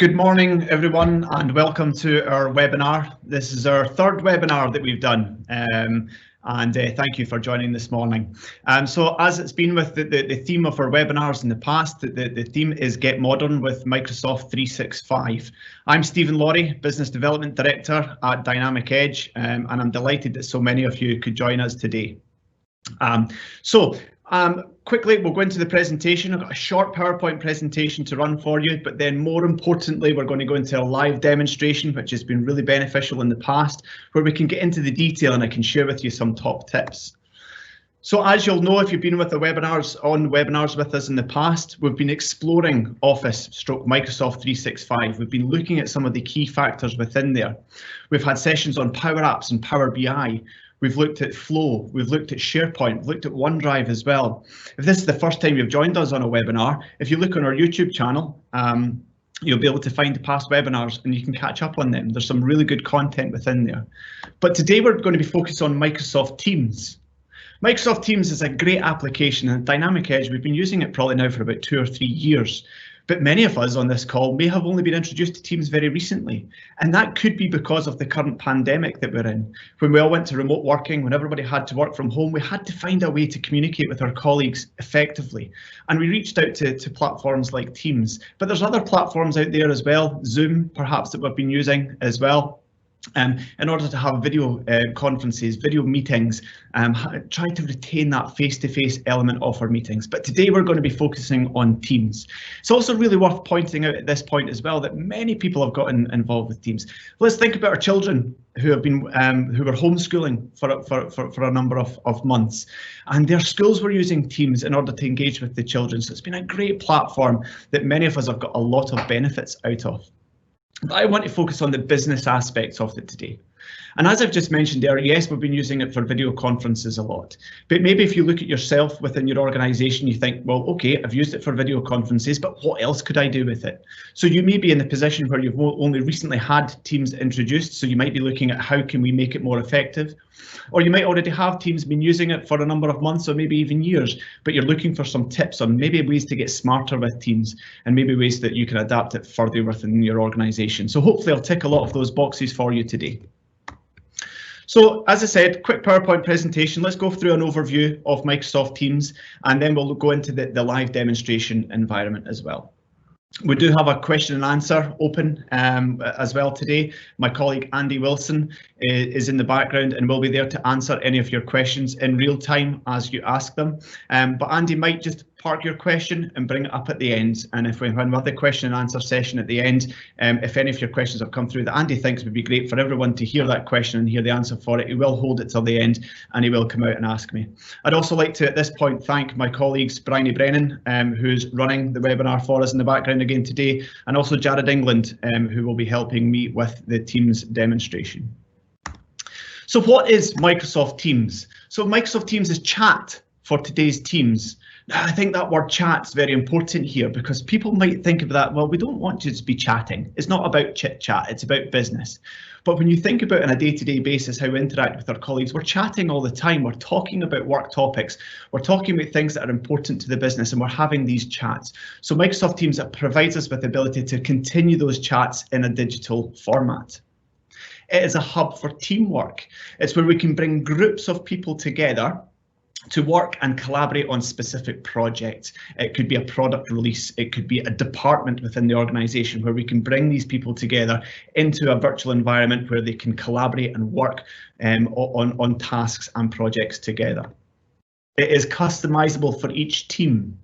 Good morning, everyone, and welcome to our webinar. This is our third webinar that we've done, and thank you for joining this morning. So as it's been with the theme of our webinars in the past, the theme is Get Modern with Microsoft 365. I'm Stephen Laurie, Business Development Director at Dynamic Edge, and I'm delighted that so many of you could join us today. Quickly, we'll go into the presentation. I've got a short PowerPoint presentation to run for you, but then more importantly, we're going to go into a live demonstration, which has been really beneficial in the past, where we can get into the detail and I can share with you some top tips. So as you'll know, if you've been with the webinars with us in the past, we've been exploring Office/Microsoft 365. We've been looking at some of the key factors within there. We've had sessions on Power Apps and Power BI. We've looked at Flow, we've looked at SharePoint, we've looked at OneDrive as well. If this is the first time you've joined us on a webinar, if you look on our YouTube channel, you'll be able to find the past webinars and you can catch up on them. There's some really good content within there. But today we're going to be focused on Microsoft Teams. Microsoft Teams is a great application, and Dynamic Edge, we've been using it probably now for about 2 or 3 years. But many of us on this call may have only been introduced to Teams very recently, and that could be because of the current pandemic that we're in. When we all went to remote working, when everybody had to work from home, we had to find a way to communicate with our colleagues effectively. And we reached out to platforms like Teams, but there's other platforms out there as well, Zoom perhaps, that we've been using as well. In order to have video conferences, video meetings, try to retain that face-to-face element of our meetings. But today we're going to be focusing on Teams. It's also really worth pointing out at this point as well that many people have gotten involved with Teams. Let's think about our children who have been who were homeschooling for a number of months, and their schools were using Teams in order to engage with the children. So it's been a great platform that many of us have got a lot of benefits out of. But I want to focus on the business aspects of it today. And as I've just mentioned earlier, yes, we've been using it for video conferences a lot. But maybe if you look at yourself within your organisation, you think, well, OK, I've used it for video conferences, but what else could I do with it? So you may be in the position where you've only recently had Teams introduced. So you might be looking at how can we make it more effective? Or you might already have Teams been using it for a number of months or maybe even years, but you're looking for some tips on maybe ways to get smarter with Teams and maybe ways that you can adapt it further within your organisation. So hopefully I'll tick a lot of those boxes for you today. So as I said, quick PowerPoint presentation. Let's go through an overview of Microsoft Teams, and then we'll go into the live demonstration environment as well. We do have a question and answer open as well today. My colleague Andy Wilson is in the background and will be there to answer any of your questions in real time as you ask them. But Andy might just park your question and bring it up at the end. And if when we have the question and answer session at the end, if any of your questions have come through that Andy thinks would be great for everyone to hear that question and hear the answer for it, he will hold it till the end and he will come out and ask me. I'd also like to at this point thank my colleagues Bryony Brennan, who's running the webinar for us in the background again today, and also Jared England, who will be helping me with the Teams demonstration. So what is Microsoft Teams? So Microsoft Teams is chat for today's Teams. Now, I think that word chat is very important here because people might think of that, well, we don't want you to be chatting. It's not about chit chat, it's about business. But when you think about on a day-to-day basis how we interact with our colleagues, we're chatting all the time. We're talking about work topics. We're talking about things that are important to the business, and we're having these chats. So Microsoft Teams provides us with the ability to continue those chats in a digital format. It is a hub for teamwork. It's where we can bring groups of people together to work and collaborate on specific projects. It could be a product release, it could be a department within the organisation where we can bring these people together into a virtual environment where they can collaborate and work on tasks and projects together. It is customizable for each team.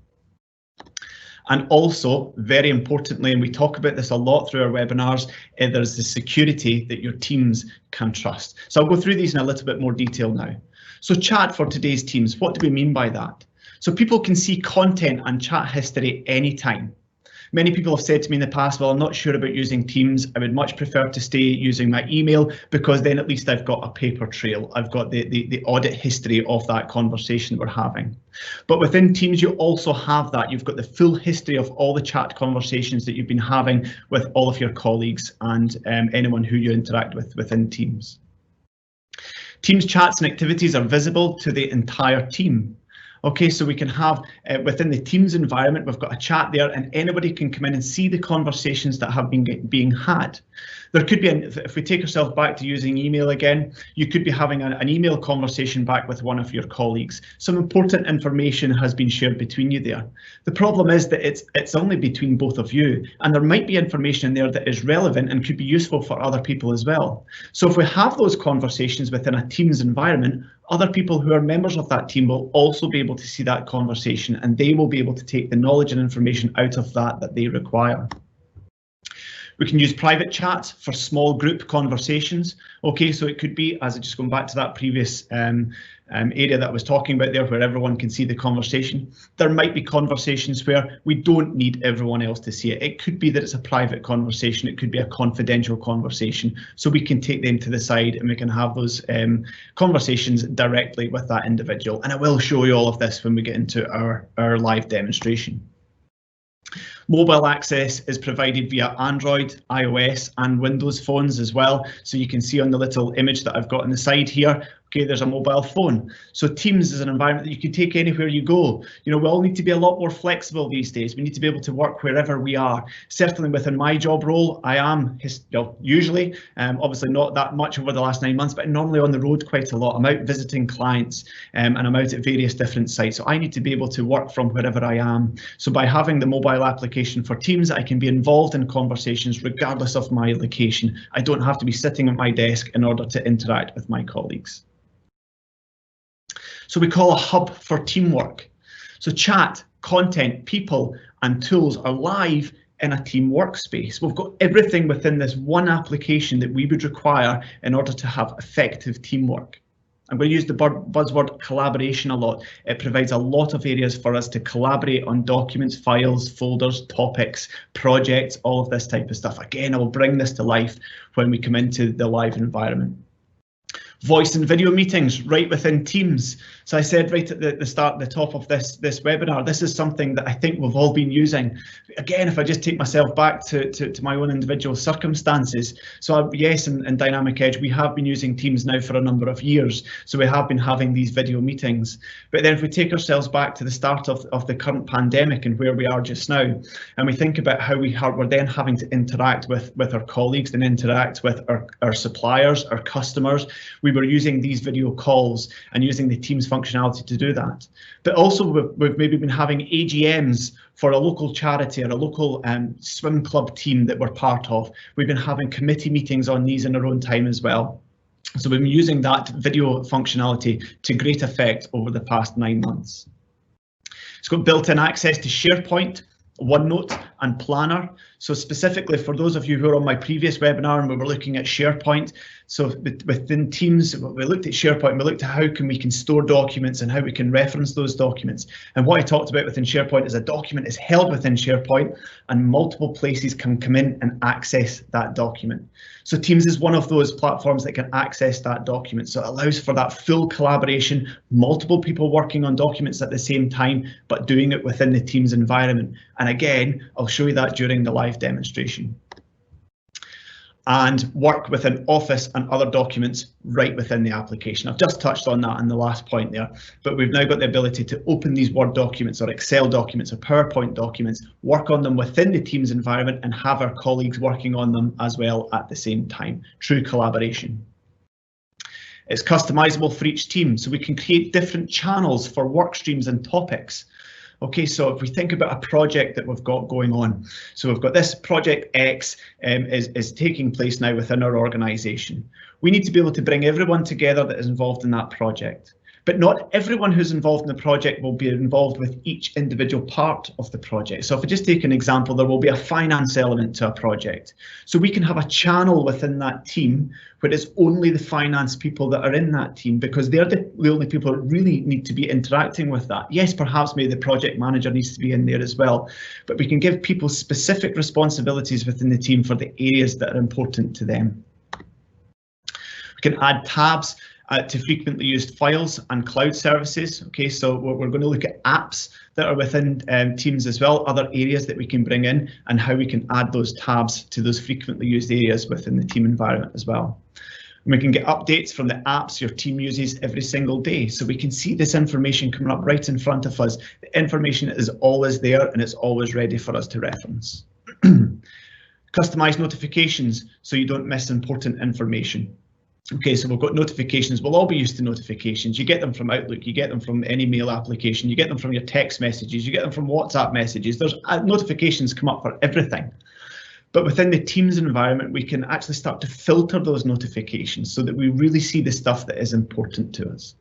And also, very importantly, and we talk about this a lot through our webinars, there's the security that your teams can trust. So I'll go through these in a little bit more detail now. So chat for today's Teams, what do we mean by that? So people can see content and chat history anytime. Many people have said to me in the past, well, I'm not sure about using Teams. I would much prefer to stay using my email because then at least I've got a paper trail. I've got the audit history of that conversation that we're having. But within Teams, you also have that. You've got the full history of all the chat conversations that you've been having with all of your colleagues and anyone who you interact with within Teams. Teams chats and activities are visible to the entire team. Okay, so we can have within the Teams environment, we've got a chat there, and anybody can come in and see the conversations that have been being had. There could be, if we take ourselves back to using email again, you could be having an email conversation back with one of your colleagues. Some important information has been shared between you there. The problem is that it's only between both of you, and there might be information in there that is relevant and could be useful for other people as well. So if we have those conversations within a Teams environment, other people who are members of that team will also be able to see that conversation, and they will be able to take the knowledge and information out of that they require. We can use private chats for small group conversations. Okay, so it could be, as just going back to that previous area that I was talking about there, where everyone can see the conversation. There might be conversations where we don't need everyone else to see it. It could be that it's a private conversation. It could be a confidential conversation. So we can take them to the side and we can have those conversations directly with that individual. And I will show you all of this when we get into our live demonstration. Mobile access is provided via Android, iOS and Windows phones as well. So you can see on the little image that I've got on the side here, okay, there's a mobile phone. So Teams is an environment that you can take anywhere you go. You know, we all need to be a lot more flexible these days. We need to be able to work wherever we are. Certainly within my job role, I am usually, obviously not that much over the last 9 months, but normally on the road quite a lot. I'm out visiting clients and I'm out at various different sites. So I need to be able to work from wherever I am. So by having the mobile application for Teams, I can be involved in conversations regardless of my location. I don't have to be sitting at my desk in order to interact with my colleagues. So we call a hub for teamwork. So chat, content, people and tools are live in a team workspace. We've got everything within this one application that we would require in order to have effective teamwork. I'm going to use the buzzword collaboration a lot. It provides a lot of areas for us to collaborate on documents, files, folders, topics, projects, all of this type of stuff. Again, I will bring this to life when we come into the live environment. Voice and video meetings right within Teams. So I said right at the start, the top of this webinar, this is something that I think we've all been using. Again, if I just take myself back to my own individual circumstances. So yes, in Dynamic Edge, we have been using Teams now for a number of years. So we have been having these video meetings. But then if we take ourselves back to the start of the current pandemic and where we are just now, and we think about how we're then having to interact with our colleagues and interact with our suppliers, our customers, we were using these video calls and using the Teams functionality to do that. But also we've maybe been having AGMs for a local charity or a local swim club team that we're part of. We've been having committee meetings on these in our own time as well. So we've been using that video functionality to great effect over the past 9 months. It's got built-in access to SharePoint, OneNote and Planner. So specifically for those of you who are on my previous webinar and we were looking at SharePoint, so within Teams, we looked at SharePoint and we looked at how we can store documents and how we can reference those documents. And what I talked about within SharePoint is a document is held within SharePoint and multiple places can come in and access that document. So Teams is one of those platforms that can access that document. So it allows for that full collaboration, multiple people working on documents at the same time, but doing it within the Teams environment. And again, I'll show you that during the live demonstration. And work within Office and other documents right within the application. I've just touched on that in the last point there, but we've now got the ability to open these Word documents or Excel documents or PowerPoint documents, work on them within the Teams environment and have our colleagues working on them as well at the same time. True collaboration. It's customizable for each team, so we can create different channels for work streams and topics. Okay, so if we think about a project that we've got going on, so we've got this project X is taking place now within our organisation. We need to be able to bring everyone together that is involved in that project. But not everyone who's involved in the project will be involved with each individual part of the project. So if I just take an example, there will be a finance element to a project. So we can have a channel within that team where it's only the finance people that are in that team because they're the only people that really need to be interacting with that. Yes, perhaps maybe the project manager needs to be in there as well, but we can give people specific responsibilities within the team for the areas that are important to them. We can add tabs to frequently used files and cloud services. Okay, so we're going to look at apps that are within Teams as well, other areas that we can bring in and how we can add those tabs to those frequently used areas within the team environment as well. And we can get updates from the apps your team uses every single day. So we can see this information coming up right in front of us. The information is always there and it's always ready for us to reference. Customize notifications so you don't miss important information. Okay, so we've got notifications. We'll all be used to notifications. You get them from Outlook, you get them from any mail application, you get them from your text messages, you get them from WhatsApp messages. There's notifications come up for everything. But within the Teams environment, we can actually start to filter those notifications so that we really see the stuff that is important to us.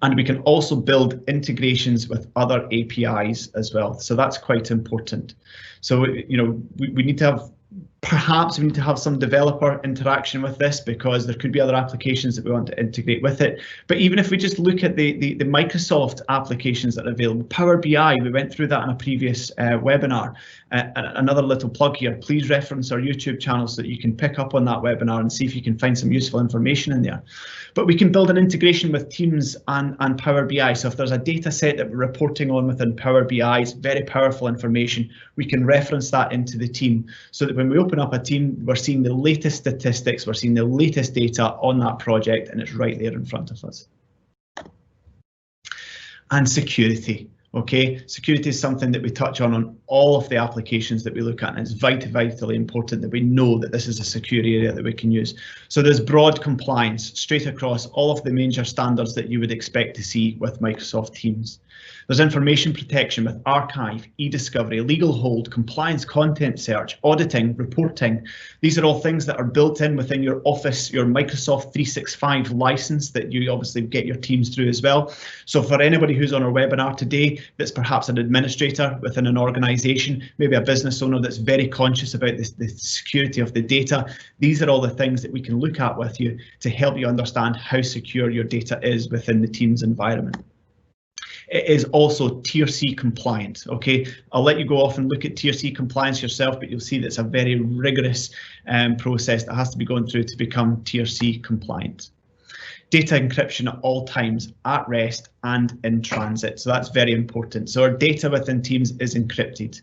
And we can also build integrations with other APIs as well. So that's quite important. So, you know, we need to have, perhaps we need to have some developer interaction with this because there could be other applications that we want to integrate with it. But even if we just look at the Microsoft applications that are available, Power BI, we went through that in a previous webinar. Another little plug here, please reference our YouTube channel so that you can pick up on that webinar and see if you can find some useful information in there. But we can build an integration with Teams and Power BI. So if there's a data set that we're reporting on within Power BI, it's very powerful information, we can reference that into the team so that when we open up a team, we're seeing the latest statistics, we're seeing the latest data on that project, and it's right there in front of us. And security. Okay, security is something that we touch on all of the applications that we look at, and it's vitally important that we know that this is a secure area that we can use. So there's broad compliance straight across all of the major standards that you would expect to see with Microsoft Teams. There's information protection with archive, e-discovery, legal hold, compliance, content search, auditing, reporting. These are all things that are built in within your Office, your Microsoft 365 license that you obviously get your teams through as well. So for anybody who's on our webinar today, that's perhaps an administrator within an organization, maybe a business owner that's very conscious about the security of the data, these are all the things that we can look at with you to help you understand how secure your data is within the Teams environment. It is also Tier C compliant. Okay, I'll let you go off and look at Tier C compliance yourself, but you'll see that's a very rigorous process that has to be gone through to become Tier C compliant. Data encryption at all times, at rest and in transit. So that's very important. So our data within Teams is encrypted.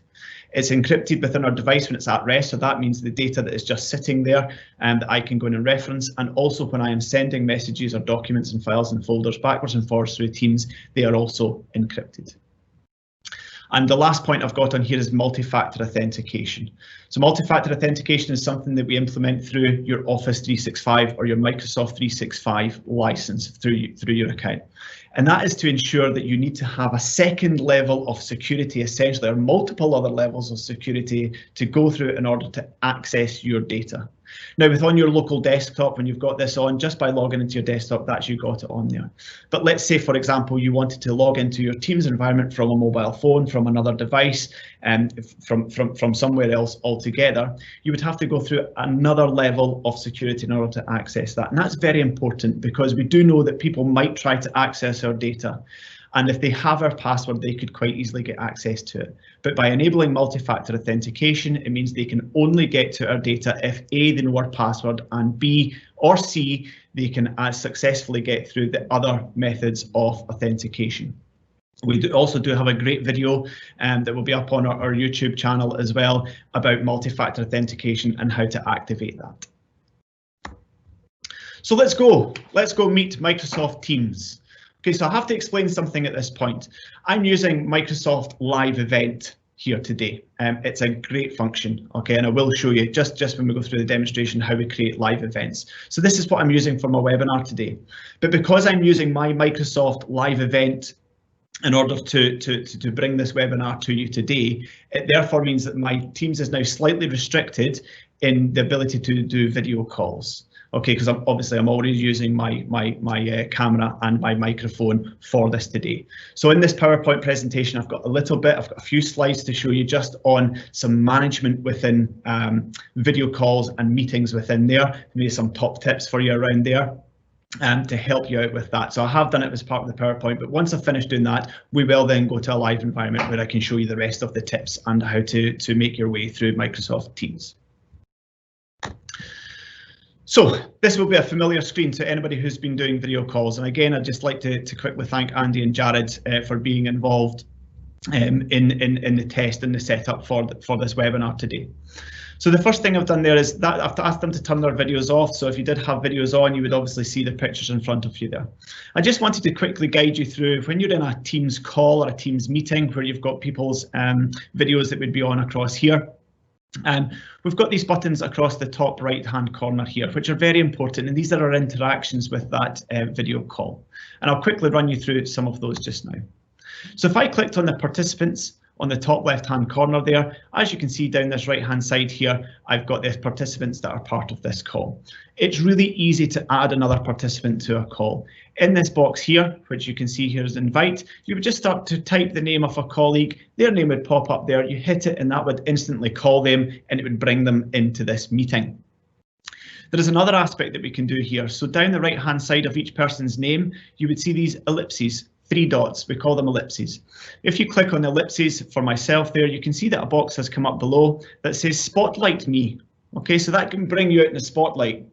It's encrypted within our device when it's at rest. So that means the data that is just sitting there and that I can go in and reference. And also when I am sending messages or documents and files and folders backwards and forwards through Teams, they are also encrypted. And the last point I've got on here is multi-factor authentication. So multi-factor authentication is something that we implement through your Office 365 or your Microsoft 365 license through your account. And that is to ensure that you need to have a second level of security, essentially, or multiple other levels of security to go through in order to access your data. Now, with on your local desktop, when you've got this on, just by logging into your desktop, that's you got it on there. But let's say, for example, you wanted to log into your Teams environment from a mobile phone, from another device, and from somewhere else altogether, you would have to go through another level of security in order to access that. And that's very important because we do know that people might try to access our data. And if they have our password, they could quite easily get access to it. But by enabling multi-factor authentication, it means they can only get to our data if A, they know our password, and B or C, they can successfully get through the other methods of authentication. We also have a great video that will be up on our YouTube channel as well about multi-factor authentication and how to activate that. So let's go meet Microsoft Teams. Okay, so I have to explain something at this point. I'm using Microsoft Live Event here today. It's a great function, okay, and I will show you just when we go through the demonstration how we create live events. So this is what I'm using for my webinar today. But because I'm using my Microsoft Live Event in order to bring this webinar to you today, it therefore means that my Teams is now slightly restricted in the ability to do video calls. Okay, because I'm already using my camera and my microphone for this today. So in this PowerPoint presentation, I've got a few slides to show you just on some management within video calls and meetings within there. Maybe some top tips for you around there to help you out with that. So I have done it as part of the PowerPoint, but once I've finished doing that, we will then go to a live environment where I can show you the rest of the tips and how to make your way through Microsoft Teams. So this will be a familiar screen to anybody who's been doing video calls. And again, I'd just like to quickly thank Andy and Jared for being involved in the test and the setup for this webinar today. So the first thing I've done there is that I've asked them to turn their videos off. So if you did have videos on, you would obviously see the pictures in front of you there. I just wanted to quickly guide you through when you're in a Teams call or a Teams meeting where you've got people's videos that would be on across here. We've got these buttons across the top right hand corner here, which are very important, and these are our interactions with that video call. And I'll quickly run you through some of those just now. So if I clicked on the participants on the top left hand corner there, as you can see down this right hand side here, I've got the participants that are part of this call. It's really easy to add another participant to a call. In this box here, which you can see here is invite, you would just start to type the name of a colleague, their name would pop up there, you hit it and that would instantly call them and it would bring them into this meeting. There is another aspect that we can do here. So down the right hand side of each person's name, you would see these ellipses. 3 dots, we call them ellipses. If you click on the ellipses for myself there, you can see that a box has come up below that says spotlight me. Okay, so that can bring you out in the spotlight.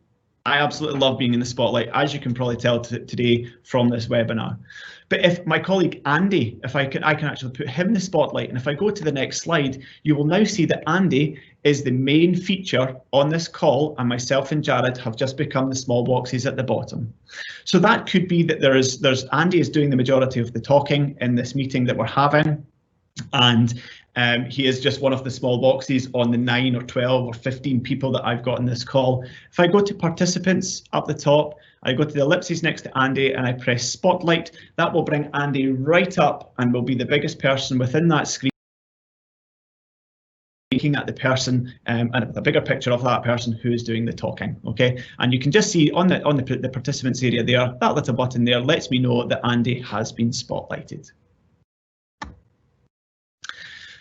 I absolutely love being in the spotlight, as you can probably tell today from this webinar. But if my colleague Andy, if I can actually put him in the spotlight, and if I go to the next slide, you will now see that Andy is the main feature on this call, and myself and Jared have just become the small boxes at the bottom. So that could be that there's Andy is doing the majority of the talking in this meeting that we're having, and he is just one of the small boxes on the 9 or 12 or 15 people that I've got in this call. If I go to participants up the top, I go to the ellipses next to Andy and I press spotlight, that will bring Andy right up and will be the biggest person within that screen, looking at the person and a bigger picture of that person who is doing the talking. Okay, and you can just see on the participants area there, that little button there lets me know that Andy has been spotlighted.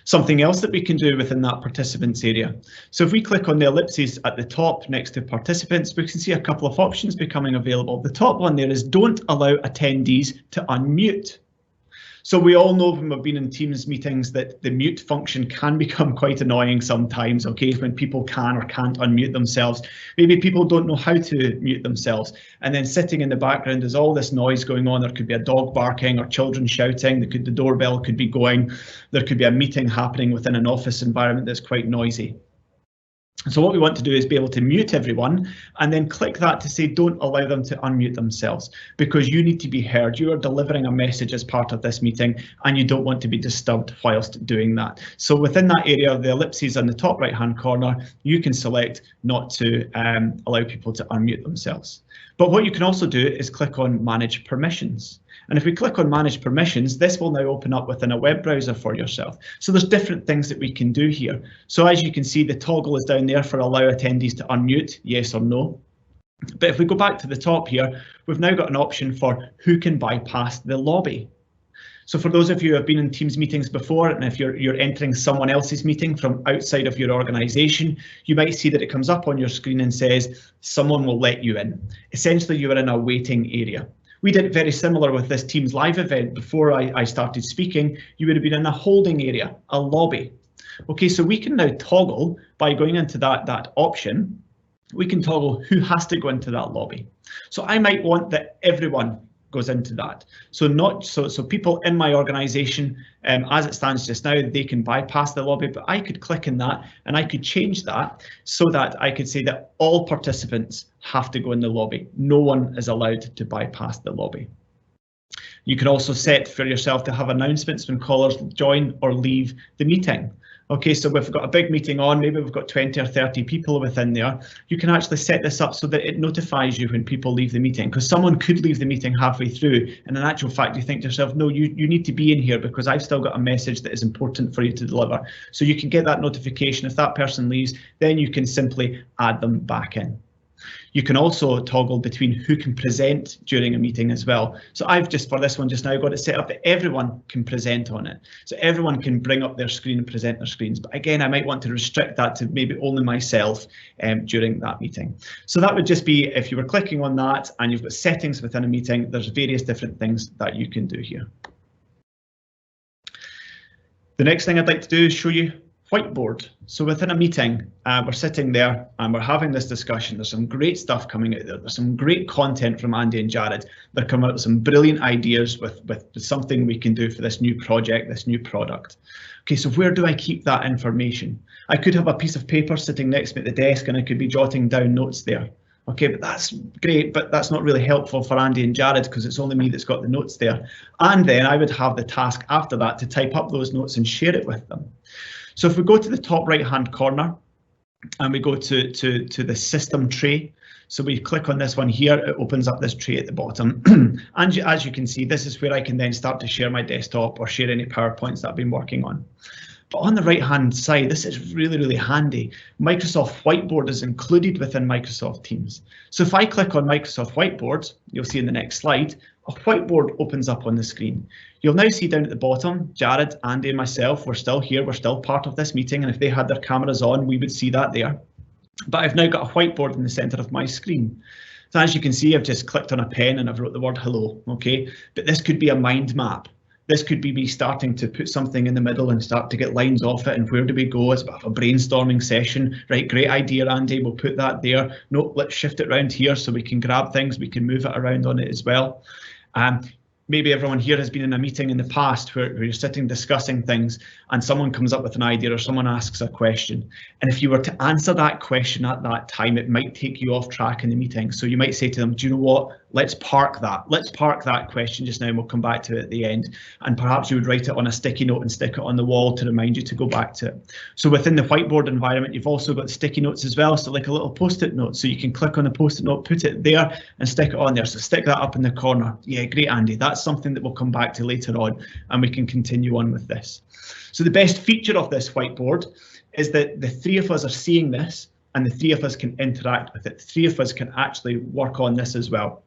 Something else that we can do within that participants area. So if we click on the ellipses at the top next to participants, we can see a couple of options becoming available. The top one there is don't allow attendees to unmute. So we all know when we've been in Teams meetings that the mute function can become quite annoying sometimes, okay, when people can or can't unmute themselves. Maybe people don't know how to mute themselves, and then sitting in the background is all this noise going on. There could be a dog barking or children shouting, the doorbell could be going, there could be a meeting happening within an office environment that's quite noisy. So what we want to do is be able to mute everyone and then click that to say don't allow them to unmute themselves, because you need to be heard. You are delivering a message as part of this meeting and you don't want to be disturbed whilst doing that. So within that area, the ellipses on the top right hand corner, you can select not to allow people to unmute themselves. But what you can also do is click on manage permissions. And if we click on manage permissions, this will now open up within a web browser for yourself. So there's different things that we can do here. So as you can see, the toggle is down there for allow attendees to unmute, yes or no. But if we go back to the top here, we've now got an option for who can bypass the lobby. So for those of you who have been in Teams meetings before, and if you're entering someone else's meeting from outside of your organization, you might see that it comes up on your screen and says someone will let you in. Essentially, you are in a waiting area. We did it very similar with this Teams live event. Before I started speaking, you would have been in a holding area, a lobby. Okay, so we can now toggle by going into that option. We can toggle who has to go into that lobby. So I might want that everyone goes into that. So people in my organization, as it stands just now, they can bypass the lobby, but I could click in that and I could change that so that I could say that all participants have to go in the lobby. No one is allowed to bypass the lobby. You can also set for yourself to have announcements when callers join or leave the meeting. Okay, so we've got a big meeting on, maybe we've got 20 or 30 people within there. You can actually set this up so that it notifies you when people leave the meeting, because someone could leave the meeting halfway through, and in actual fact you think to yourself, no, you need to be in here because I've still got a message that is important for you to deliver. So you can get that notification. If that person leaves, then you can simply add them back in. You can also toggle between who can present during a meeting as well. So I've just, for this one just now, got it set up that everyone can present on it. So everyone can bring up their screen and present their screens. But again, I might want to restrict that to maybe only myself during that meeting. So that would just be if you were clicking on that and you've got settings within a meeting, there's various different things that you can do here. The next thing I'd like to do is show you Whiteboard. So within a meeting, we're sitting there and we're having this discussion. There's some great stuff coming out there. There's some great content from Andy and Jared. They're coming up with some brilliant ideas with something we can do for this new project, this new product. Okay, so where do I keep that information? I could have a piece of paper sitting next to me at the desk and I could be jotting down notes there. Okay, but that's great, but that's not really helpful for Andy and Jared because it's only me that's got the notes there. And then I would have the task after that to type up those notes and share it with them. So if we go to the top right hand corner and we go to the system tray, so we click on this one here, it opens up this tray at the bottom. And as you can see, this is where I can then start to share my desktop or share any PowerPoints that I've been working on. But on the right hand side, this is really, really handy. Microsoft Whiteboard is included within Microsoft Teams. So if I click on Microsoft Whiteboard, you'll see in the next slide, a whiteboard opens up on the screen. You'll now see down at the bottom, Jared, Andy and myself, we're still here, we're still part of this meeting. And if they had their cameras on, we would see that there. But I've now got a whiteboard in the center of my screen. So as you can see, I've just clicked on a pen and I've wrote the word hello, okay? But this could be a mind map. This could be me starting to put something in the middle and start to get lines off it. And where do we go? It's a bit of a brainstorming session. Right, great idea, Andy. We'll put that there. No, let's shift it around here so we can grab things. We can move it around on it as well. Maybe everyone here has been in a meeting in the past where you're sitting discussing things and someone comes up with an idea or someone asks a question. And if you were to answer that question at that time, it might take you off track in the meeting. So you might say to them, do you know what? Let's park that. Let's park that question just now and we'll come back to it at the end. And perhaps you would write it on a sticky note and stick it on the wall to remind you to go back to it. So within the whiteboard environment, you've also got sticky notes as well. So like a little post-it note. So you can click on the post-it note, put it there and stick it on there. So stick that up in the corner. Yeah, great, Andy. That's something that we'll come back to later on and we can continue on with this. So the best feature of this whiteboard is that the three of us are seeing this and the three of us can interact with it. The three of us can actually work on this as well.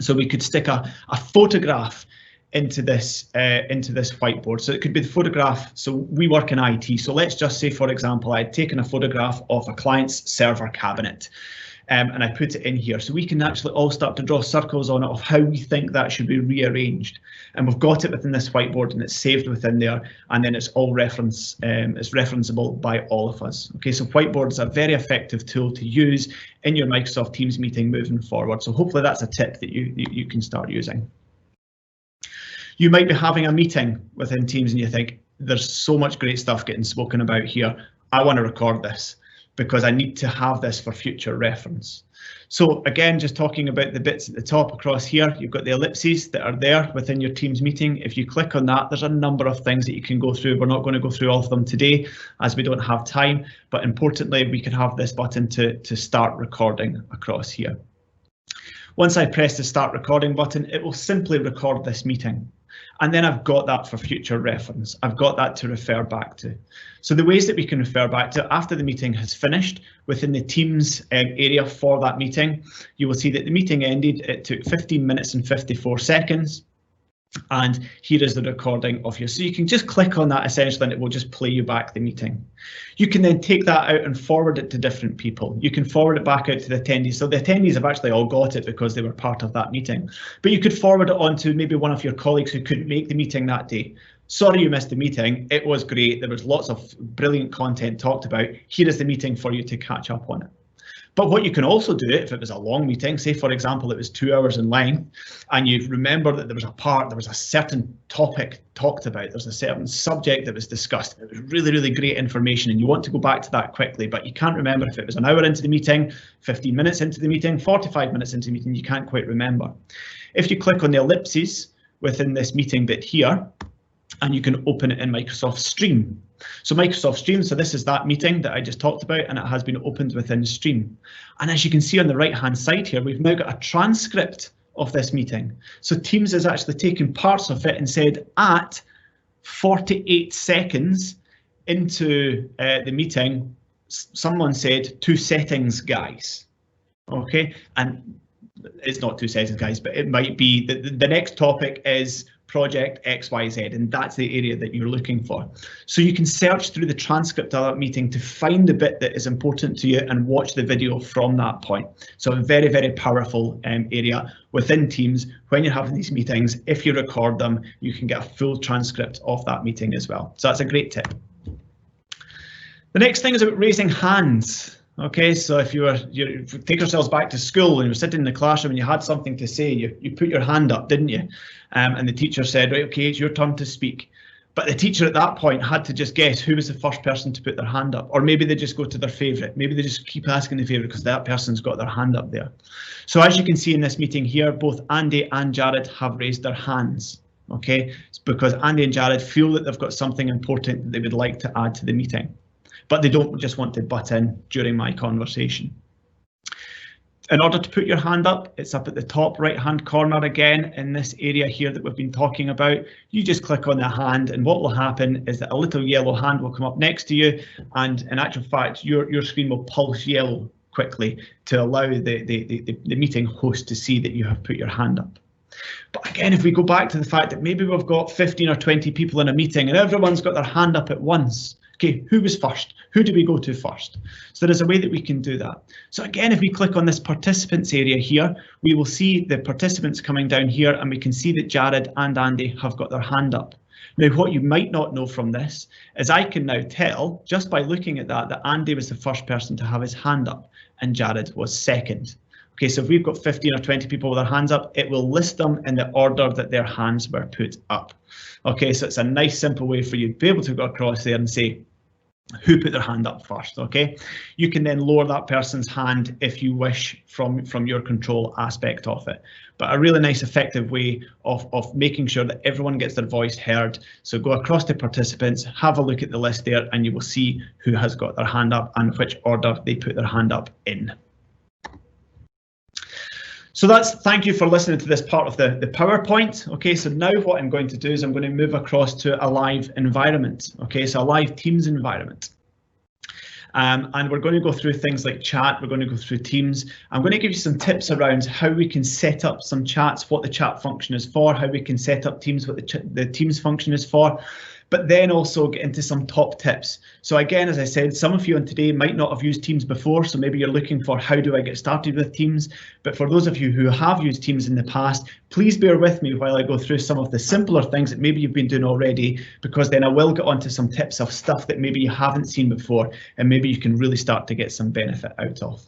So we could stick a photograph into this whiteboard. So it could be the photograph. So we work in IT. So let's just say, for example, I'd taken a photograph of a client's server cabinet. And I put it in here. So we can actually all start to draw circles on it of how we think that should be rearranged. And we've got it within this whiteboard and it's saved within there. And then it's all it's referenceable by all of us. Okay, so Whiteboard is a very effective tool to use in your Microsoft Teams meeting moving forward. So hopefully that's a tip that you can start using. You might be having a meeting within Teams and you think there's so much great stuff getting spoken about here. I want to record this, because I need to have this for future reference. So again, just talking about the bits at the top across here, you've got the ellipses that are there within your Teams meeting. If you click on that, there's a number of things that you can go through. We're not going to go through all of them today as we don't have time, but importantly, we can have this button to start recording across here. Once I press the start recording button, it will simply record this meeting. And then I've got that for future reference. I've got that to refer back to. So the ways that we can refer back to after the meeting has finished within the Teams area for that meeting, you will see that the meeting ended. It took 15 minutes and 54 seconds. And here is the recording of you. So you can just click on that essentially and it will just play you back the meeting. You can then take that out and forward it to different people. You can forward it back out to the attendees. So the attendees have actually all got it because they were part of that meeting. But you could forward it on to maybe one of your colleagues who couldn't make the meeting that day. Sorry you missed the meeting. It was great. There was lots of brilliant content talked about. Here is the meeting for you to catch up on it. But what you can also do, if it was a long meeting, say for example it was 2 hours in length, and you remember that there was a certain topic talked about, there's a certain subject that was discussed, it was really, really great information, and you want to go back to that quickly, but you can't remember if it was an hour into the meeting, 15 minutes into the meeting, 45 minutes into the meeting, you can't quite remember. If you click on the ellipses within this meeting bit here, and you can open it in Microsoft Stream. So Microsoft Stream, so this is that meeting that I just talked about, and it has been opened within Stream. And as you can see on the right hand side here, we've now got a transcript of this meeting. So Teams has actually taken parts of it and said at 48 seconds into the meeting, someone said 2 settings, guys. Okay, and it's not 2 settings, guys, but it might be the next topic is project XYZ, and that's the area that you're looking for. So you can search through the transcript of that meeting to find the bit that is important to you and watch the video from that point. So a very, very powerful area within Teams. When you're having these meetings, if you record them, you can get a full transcript of that meeting as well. So that's a great tip. The next thing is about raising hands. Okay, so if you take yourselves back to school and you were sitting in the classroom and you had something to say, you put your hand up, didn't you? And the teacher said, right, okay, it's your turn to speak. But the teacher at that point had to just guess who was the first person to put their hand up, or maybe they just go to their favourite. Maybe they just keep asking the favourite because that person's got their hand up there. So as you can see in this meeting here, both Andy and Jared have raised their hands. Okay, it's because Andy and Jared feel that they've got something important that they would like to add to the meeting, but they don't just want to butt in during my conversation. In order to put your hand up, it's up at the top right hand corner again in this area here that we've been talking about. You just click on the hand and what will happen is that a little yellow hand will come up next to you, and in actual fact your screen will pulse yellow quickly to allow the meeting host to see that you have put your hand up. But again, if we go back to the fact that maybe we've got 15 or 20 people in a meeting and everyone's got their hand up at once. Okay, who was first? Who do we go to first? So there's a way that we can do that. So again, if we click on this participants area here, we will see the participants coming down here and we can see that Jared and Andy have got their hand up. Now, what you might not know from this is I can now tell just by looking at that Andy was the first person to have his hand up and Jared was second. Okay, so if we've got 15 or 20 people with their hands up, it will list them in the order that their hands were put up. Okay, so it's a nice simple way for you to be able to go across there and say who put their hand up first. Okay, you can then lower that person's hand if you wish from your control aspect of it. But a really nice effective way of making sure that everyone gets their voice heard. So go across to participants, have a look at the list there, and you will see who has got their hand up and which order they put their hand up in. So thank you for listening to this part of the PowerPoint. Okay, so now what I'm going to do is I'm going to move across to a live environment. Okay, so a live Teams environment. And we're going to go through things like chat, we're going to go through Teams. I'm going to give you some tips around how we can set up some chats, what the chat function is for, how we can set up Teams, what the Teams function is for, but then also get into some top tips. So again, as I said, some of you on today might not have used Teams before, so maybe you're looking for how do I get started with Teams. But for those of you who have used Teams in the past, please bear with me while I go through some of the simpler things that maybe you've been doing already, because then I will get onto some tips of stuff that maybe you haven't seen before and maybe you can really start to get some benefit out of.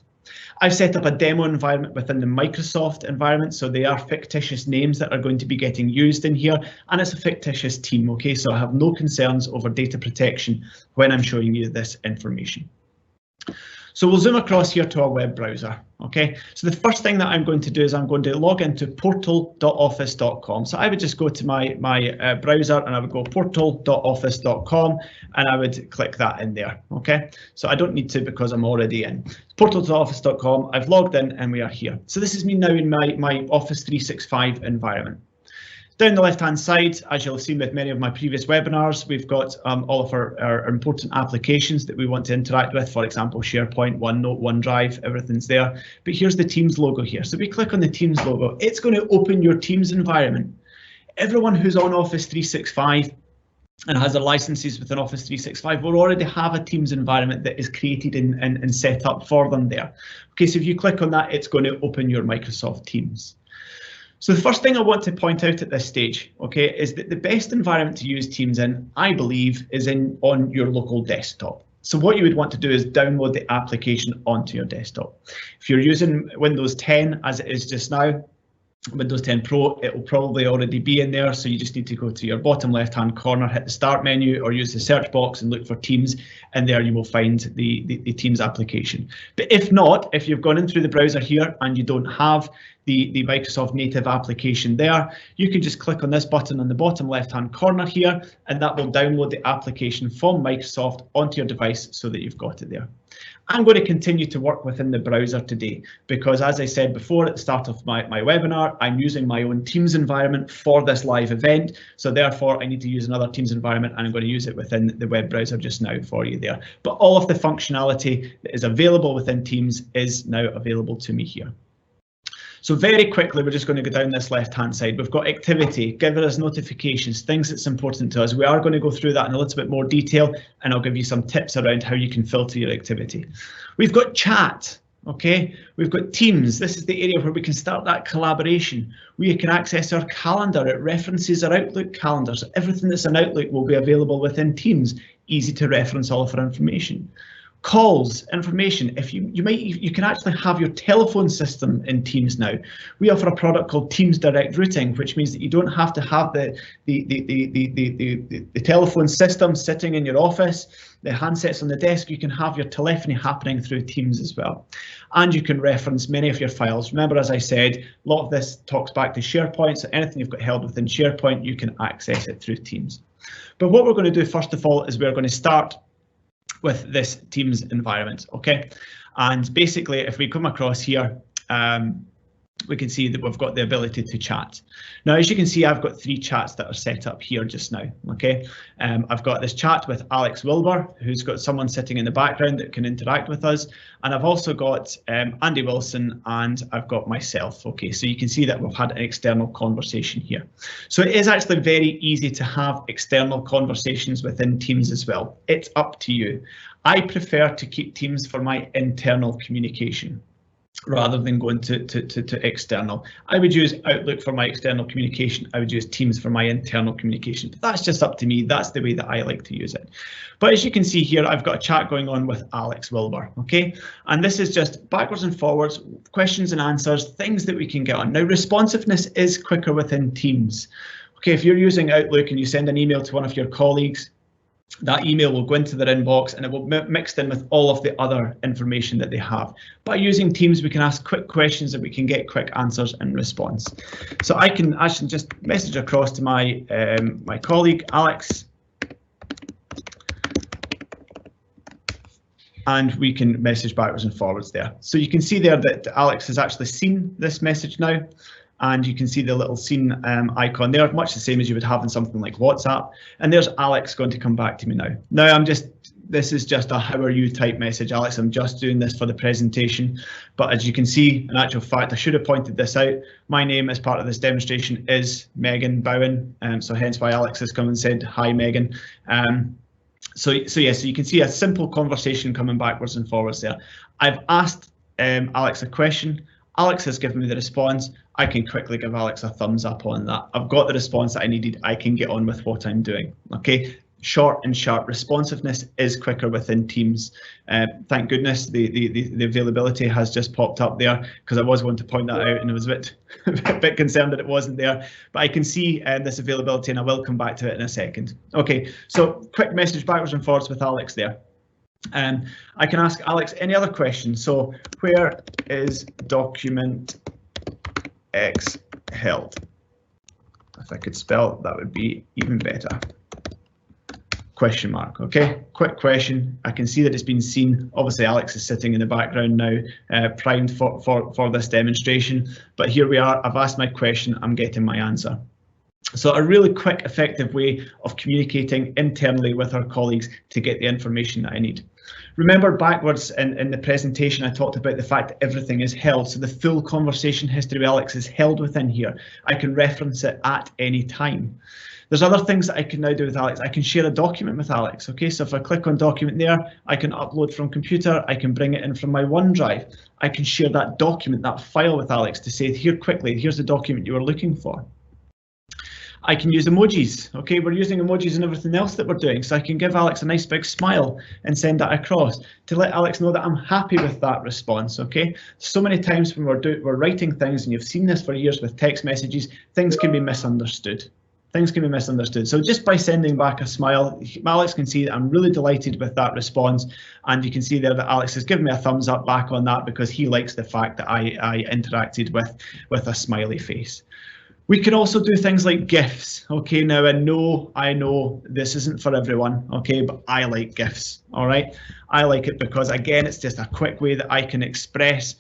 I've set up a demo environment within the Microsoft environment, so they are fictitious names that are going to be getting used in here, and it's a fictitious team. Okay, so I have no concerns over data protection when I'm showing you this information. So we'll zoom across here to our web browser. Okay, so the first thing that I'm going to do is I'm going to log into portal.office.com. So I would just go to my browser and I would go portal.office.com and I would click that in there. Okay, so I don't need to because I'm already in portal.office.com. I've logged in and we are here. So this is me now in my Office 365 environment. Down the left hand side, as you'll have seen with many of my previous webinars, we've got all of our important applications that we want to interact with, for example, SharePoint, OneNote, OneDrive, everything's there. But here's the Teams logo here. So we click on the Teams logo, it's going to open your Teams environment. Everyone who's on Office 365 and has their licenses within Office 365 will already have a Teams environment that is created and set up for them there. Okay, so if you click on that, it's going to open your Microsoft Teams. So the first thing I want to point out at this stage, okay, is that the best environment to use Teams in, I believe, is on your local desktop. So what you would want to do is download the application onto your desktop. If you're using Windows 10 as it is just now, Windows 10 Pro, it will probably already be in there, so you just need to go to your bottom left hand corner, hit the start menu or use the search box and look for Teams, and there you will find the Teams application. But if not, if you've gone in through the browser here and you don't have the Microsoft native application there, you can just click on this button on the bottom left hand corner here and that will download the application from Microsoft onto your device so that you've got it there. I'm going to continue to work within the browser today because, as I said before at the start of my webinar, I'm using my own Teams environment for this live event. So therefore, I need to use another Teams environment and I'm going to use it within the web browser just now for you there. But all of the functionality that is available within Teams is now available to me here. So very quickly, we're just going to go down this left-hand side. We've got activity, give us notifications, things that's important to us. We are going to go through that in a little bit more detail, and I'll give you some tips around how you can filter your activity. We've got chat, okay? We've got Teams. This is the area where we can start that collaboration. We can access our calendar. It references our Outlook calendar. So everything that's in Outlook will be available within Teams. easy to reference all of our information. Calls, information. If you can actually have your telephone system in Teams now. We offer a product called Teams Direct Routing, which means that you don't have to have the telephone system sitting in your office, the handsets on the desk. You can have your telephony happening through Teams as well. And you can reference many of your files. Remember, as I said, a lot of this talks back to SharePoint, so anything you've got held within SharePoint, you can access it through Teams. But what we're going to do first of all is we're going to start with this Teams environment, okay? And basically, if we come across here, we can see that we've got the ability to chat. Now, as you can see, I've got 3 chats that are set up here just now, okay? I've got this chat with Alex Wilbur, who's got someone sitting in the background that can interact with us. And I've also got Andy Wilson, and I've got myself, okay? So you can see that we've had an external conversation here. So it is actually very easy to have external conversations within Teams as well. It's up to you. I prefer to keep Teams for my internal communication, rather than going to external. I would use Outlook for my external communication. I would use Teams for my internal communication. But that's just up to me. That's the way that I like to use it. But as you can see here, I've got a chat going on with Alex Wilbur, okay? And this is just backwards and forwards, questions and answers, things that we can get on. Now, responsiveness is quicker within Teams. Okay, if you're using Outlook and you send an email to one of your colleagues, that email will go into their inbox and it will mixed in with all of the other information that they have. By using Teams, we can ask quick questions and we can get quick answers and response. So I can actually just message across to my my colleague Alex, and we can message backwards and forwards there. So you can see there that Alex has actually seen this message now. And you can see the little scene icon there, much the same as you would have in something like WhatsApp. And there's Alex going to come back to me now. Now this is just a how are you type message, Alex. I'm just doing this for the presentation. But as you can see, in actual fact, I should have pointed this out. My name as part of this demonstration is Megan Bowen. So hence why Alex has come and said, hi, Megan. So you can see a simple conversation coming backwards and forwards there. I've asked Alex a question. Alex has given me the response. I can quickly give Alex a thumbs up on that. I've got the response that I needed. I can get on with what I'm doing. Okay, short and sharp. Responsiveness is quicker within Teams. Thank goodness the availability has just popped up there, because I was going to point that out and I was a bit concerned that it wasn't there. But I can see this availability and I will come back to it in a second. Okay, so quick message backwards and forwards with Alex there. I can ask Alex any other questions. So where is document X held? If I could spell, that would be even better. Question mark. Okay, quick question. I can see that it's been seen. Obviously, Alex is sitting in the background now, primed for this demonstration. But here we are. I've asked my question. I'm getting my answer. So a really quick, effective way of communicating internally with our colleagues to get the information that I need. Remember backwards in the presentation, I talked about the fact that everything is held. So the full conversation history with Alex is held within here. I can reference it at any time. There's other things that I can now do with Alex. I can share a document with Alex. Okay, so if I click on document there, I can upload from computer. I can bring it in from my OneDrive. I can share that document, that file with Alex to say, here quickly, here's the document you were looking for. I can use emojis. Okay, we're using emojis and everything else that we're doing, so I can give Alex a nice big smile and send that across to let Alex know that I'm happy with that response. Okay, so many times when we're writing things, and you've seen this for years with text messages, things can be misunderstood. Things can be misunderstood. So just by sending back a smile, Alex can see that I'm really delighted with that response, and you can see there that Alex has given me a thumbs up back on that because he likes the fact that I interacted with a smiley face. We can also do things like Gifs. Okay, now I know this isn't for everyone, okay, but I like Gifs, all right? I like it because, again, it's just a quick way that I can express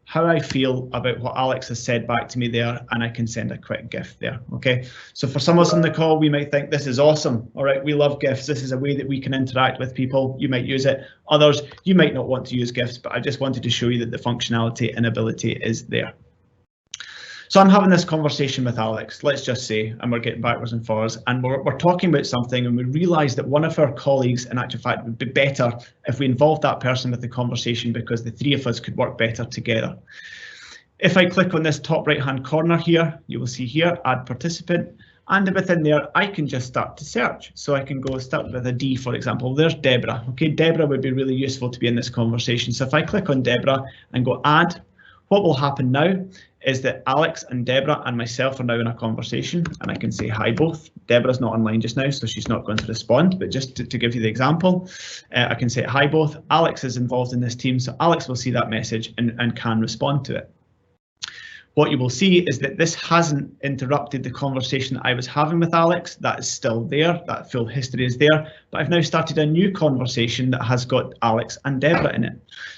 how I feel about what Alex has said back to me there, and I can send a quick GIF there, okay? So for some of us on the call, we might think this is awesome, all right? We love GIFs. This is a way that we can interact with people. You might use it. Others, you might not want to use GIFs, but I just wanted to show you that the functionality and ability is there. So I'm having this conversation with Alex, let's just say, and we're getting backwards and forwards, and we're talking about something, and we realise that one of our colleagues, in actual fact, would be better if we involved that person with the conversation, because the three of us could work better together. If I click on this top right hand corner here, you will see here, add participant. And within there, I can just start to search. So I can go start with a D, for example. There's Deborah. Okay, Deborah would be really useful to be in this conversation. So if I click on Deborah and go add, what will happen now is that Alex and Deborah and myself are now in a conversation, and I can say hi both. Deborah's not online just now, so she's not going to respond, but just to give you the example, I can say hi both. Alex is involved in this team, so Alex will see that message and can respond to it. What you will see is that this hasn't interrupted the conversation that I was having with Alex. That is still there, that full history is there, but I've now started a new conversation that has got Alex and Deborah in it.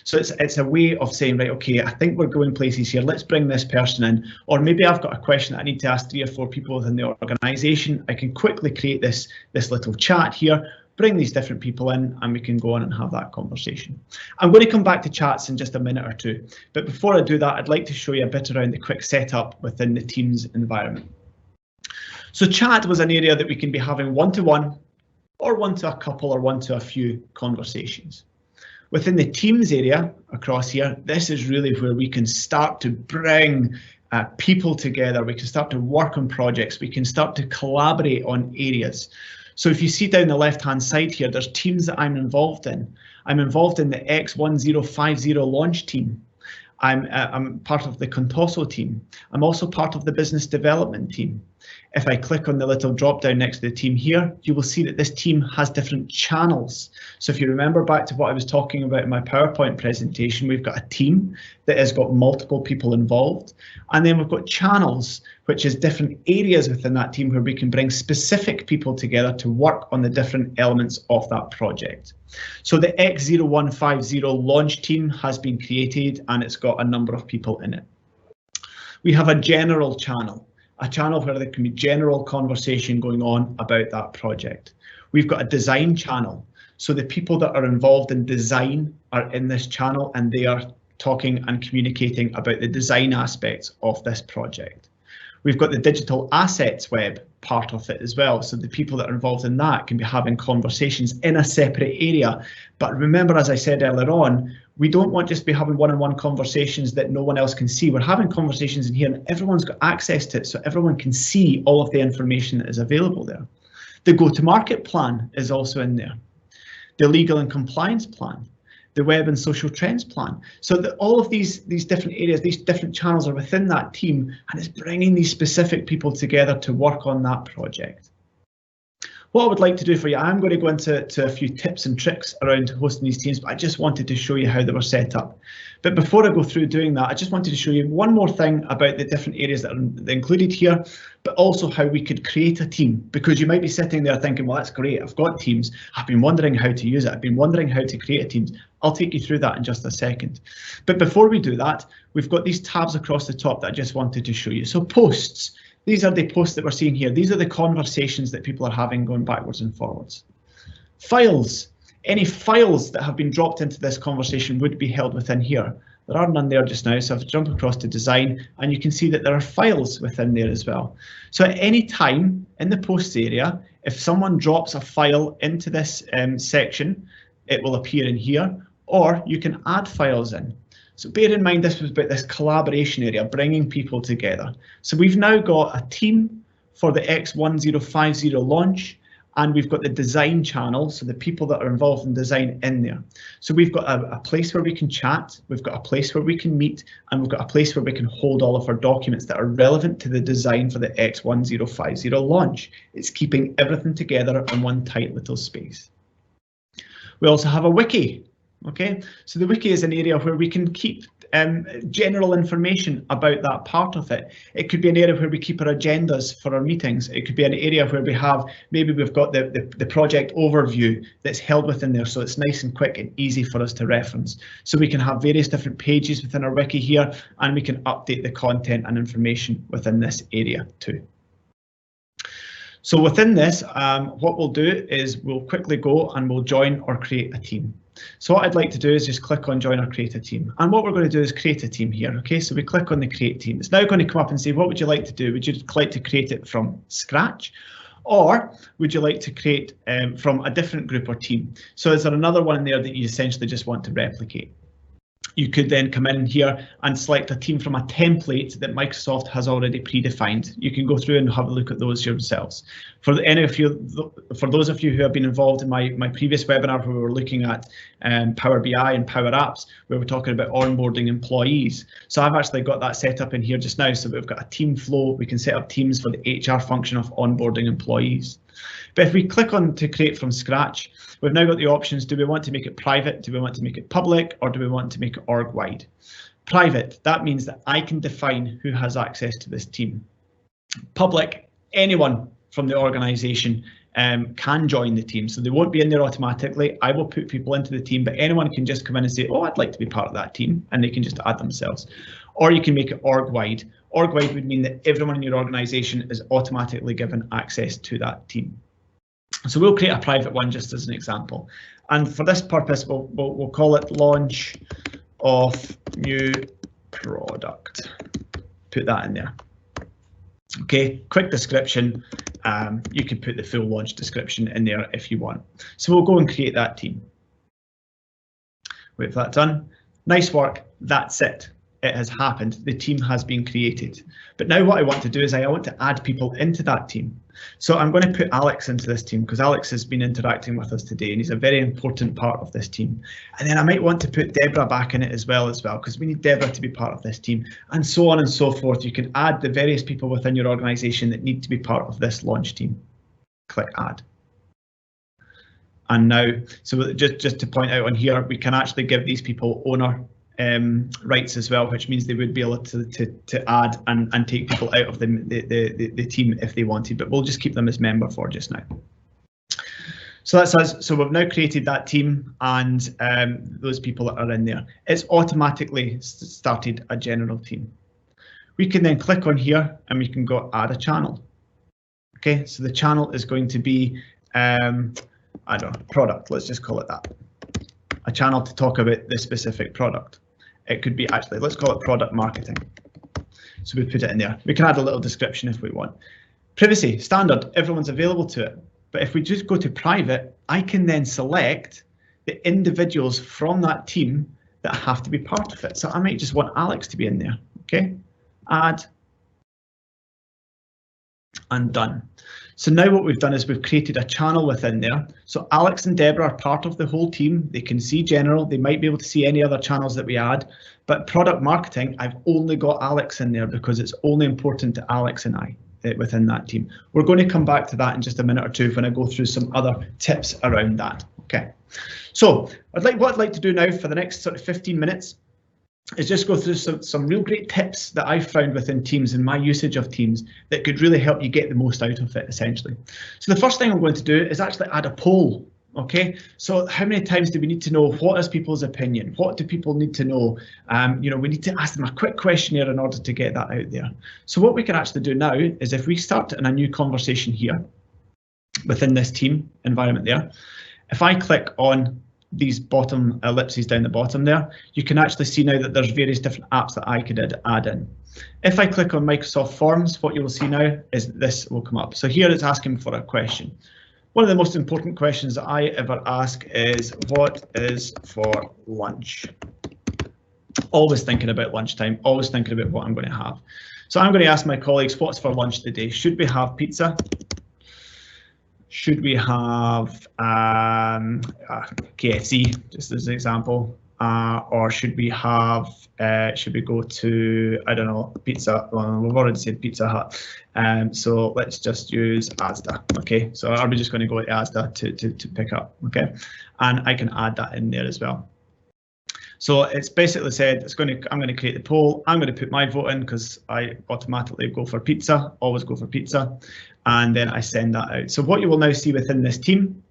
So it's a way of saying, right, okay, I think we're going places here, let's bring this person in, or maybe I've got a question that I need to ask 3 or 4 people within the organisation. I can quickly create this little chat here, bring these different people in, and we can go on and have that conversation. I'm going to come back to chats in just a minute or two, but before I do that, I'd like to show you a bit around the quick setup within the Teams environment. So chat was an area that we can be having one-to-one, or one to a couple, or one to a few conversations. Within the Teams area across here, this is really where we can start to bring people together. We can start to work on projects. We can start to collaborate on areas. So if you see down the left-hand side here, there's teams that I'm involved in. I'm involved in the X1050 launch team. I'm part of the Contoso team. I'm also part of the business development team. If I click on the little drop down next to the team here, you will see that this team has different channels. So if you remember back to what I was talking about in my PowerPoint presentation, we've got a team that has got multiple people involved. And then we've got channels, which is different areas within that team where we can bring specific people together to work on the different elements of that project. So the X0150 launch team has been created and it's got a number of people in it. We have a general channel. A channel where there can be general conversation going on about that project. We've got a design channel. So the people that are involved in design are in this channel and they are talking and communicating about the design aspects of this project. We've got the digital assets web part of it as well. So the people that are involved in that can be having conversations in a separate area. But remember, as I said earlier on, we don't want just to be having one-on-one conversations that no one else can see. We're having conversations in here and everyone's got access to it, so everyone can see all of the information that is available there. The go-to-market plan is also in there. The legal and compliance plan. The web and social trends plan. So all of these different areas, these different channels are within that team, and it's bringing these specific people together to work on that project. What I would like to do for you, I'm going to go into a few tips and tricks around hosting these teams, but I just wanted to show you how they were set up. But before I go through doing that, I just wanted to show you one more thing about the different areas that are included here, but also how we could create a team, because you might be sitting there thinking, well, that's great, I've got Teams, I've been wondering how to use it, I've been wondering how to create a Teams. I'll take you through that in just a second. But before we do that, we've got these tabs across the top that I just wanted to show you. So posts. These are the posts that we're seeing here. These are the conversations that people are having going backwards and forwards. Files. Any files that have been dropped into this conversation would be held within here. There are none there just now, so I've jumped across to design and you can see that there are files within there as well. So at any time in the posts area, if someone drops a file into this section, it will appear in here, or you can add files in. So bear in mind, this was about this collaboration area, bringing people together. So we've now got a team for the X1050 launch, and we've got the design channel, so the people that are involved in design in there. So we've got a place where we can chat, we've got a place where we can meet, and we've got a place where we can hold all of our documents that are relevant to the design for the X1050 launch. It's keeping everything together in one tight little space. We also have a wiki. Okay, so the wiki is an area where we can keep general information about that part of it. It could be an area where we keep our agendas for our meetings. It could be an area where we have, maybe we've got the project overview that's held within there, so it's nice and quick and easy for us to reference. So we can have various different pages within our wiki here, and we can update the content and information within this area too. So within this, what we'll do is we'll quickly go and we'll join or create a team. So what I'd like to do is just click on join or create a team. And what we're going to do is create a team here. Okay, so we click on the create team. It's now going to come up and say, what would you like to do? Would you like to create it from scratch? Or would you like to create from a different group or team? So is there another one in there that you essentially just want to replicate? you could then come in here and select a team from a template that Microsoft has already predefined. You can go through and have a look at those yourselves. For those of you who have been involved in my previous webinar where we were looking at Power BI and Power Apps, where we're talking about onboarding employees. So I've actually got that set up in here just now. So we've got a team flow. We can set up teams for the HR function of onboarding employees. But if we click on to create from scratch, we've now got the options. Do we want to make it private? Do we want to make it public? Or do we want to make it org-wide? Private, that means that I can define who has access to this team. Public, anyone from the organization can join the team. So they won't be in there automatically. I will put people into the team, but anyone can just come in and say, oh, I'd like to be part of that team, and they can just add themselves. Or you can make it org-wide. Org-wide would mean that everyone in your organization is automatically given access to that team. So we'll create a private one just as an example. And for this purpose, we'll call it launch of new product. Put that in there. Okay, quick description. You can put the full launch description in there if you want. So we'll go and create that team. Wait for that done. Nice work. That's it. It has happened. The team has been created. But now what I want to do is I want to add people into that team. So I'm going to put Alex into this team because Alex has been interacting with us today and he's a very important part of this team. And then I might want to put Deborah back in it as well because we need Deborah to be part of this team, and so on and so forth. You can add the various people within your organization that need to be part of this launch team. Click add. And now, so just to point out on here, we can actually give these people owner rights as well, which means they would be able to add and take people out of the team if they wanted, but we'll just keep them as member for just now. So that's us. So we've now created that team and those people that are in there. It's automatically started a general team. We can then click on here and we can go add a channel. Okay, so the channel is going to be, I don't know, product. Let's just call it that. A channel to talk about this specific product. It could be actually, let's call it product marketing. So we put it in there. We can add a little description if we want. Privacy, standard, everyone's available to it. But if we just go to private, I can then select the individuals from that team that have to be part of it. So I might just want Alex to be in there. Okay, add and done. So now what we've done is we've created a channel within there. So Alex and Deborah are part of the whole team. They can see general. They might be able to see any other channels that we add. But product marketing, I've only got Alex in there because it's only important to Alex and I within that team. We're going to come back to that in just a minute or two when I go through some other tips around that. Okay. So what I'd like to do now for the next sort of 15 minutes is just go through some real great tips that I've found within Teams and my usage of Teams that could really help you get the most out of it, essentially. So the first thing I'm going to do is actually add a poll. Okay, so how many times do we need to know what is people's opinion? What do people need to know? You know, we need to ask them a quick questionnaire in order to get that out there. So what we can actually do now is if we start in a new conversation here within this team environment there, if I click on these bottom ellipses down the bottom there, you can actually see now that there's various different apps that I could add in. If I click on Microsoft Forms, what you will see now is this will come up. So here it's asking for a question. One of the most important questions that I ever ask is, what is for lunch? Always thinking about lunchtime, always thinking about what I'm going to have. So I'm going to ask my colleagues, what's for lunch today? Should we have pizza? Should we have KFC, just as an example, or should we have? Should we go to, I don't know, pizza? Well, we've already said Pizza Hut, so let's just use Asda. Okay, so are we just going to go to Asda to pick up? Okay, and I can add that in there as well. So it's basically said I'm going to create the poll. I'm going to put my vote in because I automatically go for pizza, always go for pizza, and then I send that out. So what you will now see within this team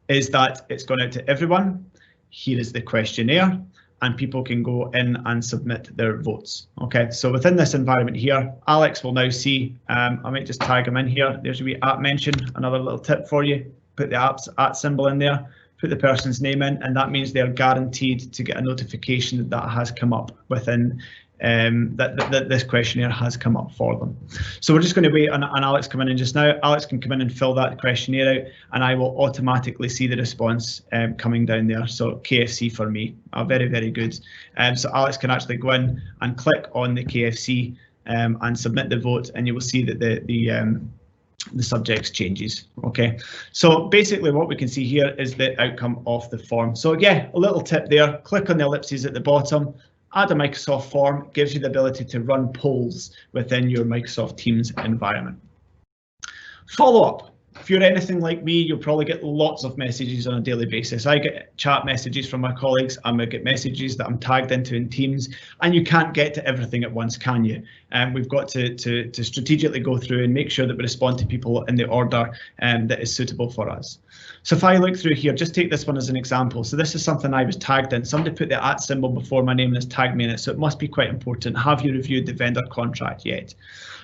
is that it's gone out to everyone. Here is the questionnaire, and people can go in and submit their votes. Okay, so within this environment here, Alex will now see, I might just tag him in here. There's a wee app mention, another little tip for you. Put the at symbol in there. Put the person's name in, and that means they're guaranteed to get a notification that has come up within that this questionnaire has come up for them. So we're just going to wait on Alex coming in just now. Alex can come in and fill that questionnaire out, and I will automatically see the response coming down there. So KFC for me, very, very good. So Alex can actually go in and click on the KFC and submit the vote, and you will see that the subjects changes. Okay, so basically what we can see here is the outcome of the form. So again, a little tip there, click on the ellipses at the bottom, add a Microsoft form, gives you the ability to run polls within your Microsoft Teams environment. Follow up. If you're anything like me, you'll probably get lots of messages on a daily basis. I get chat messages from my colleagues, and I get messages that I'm tagged into in Teams, and you can't get to everything at once, can you? We've got to strategically go through and make sure that we respond to people in the order that is suitable for us. So if I look through here, just take this one as an example. So this is something I was tagged in. Somebody put the @ symbol before my name and has tagged me in it, so it must be quite important. Have you reviewed the vendor contract yet?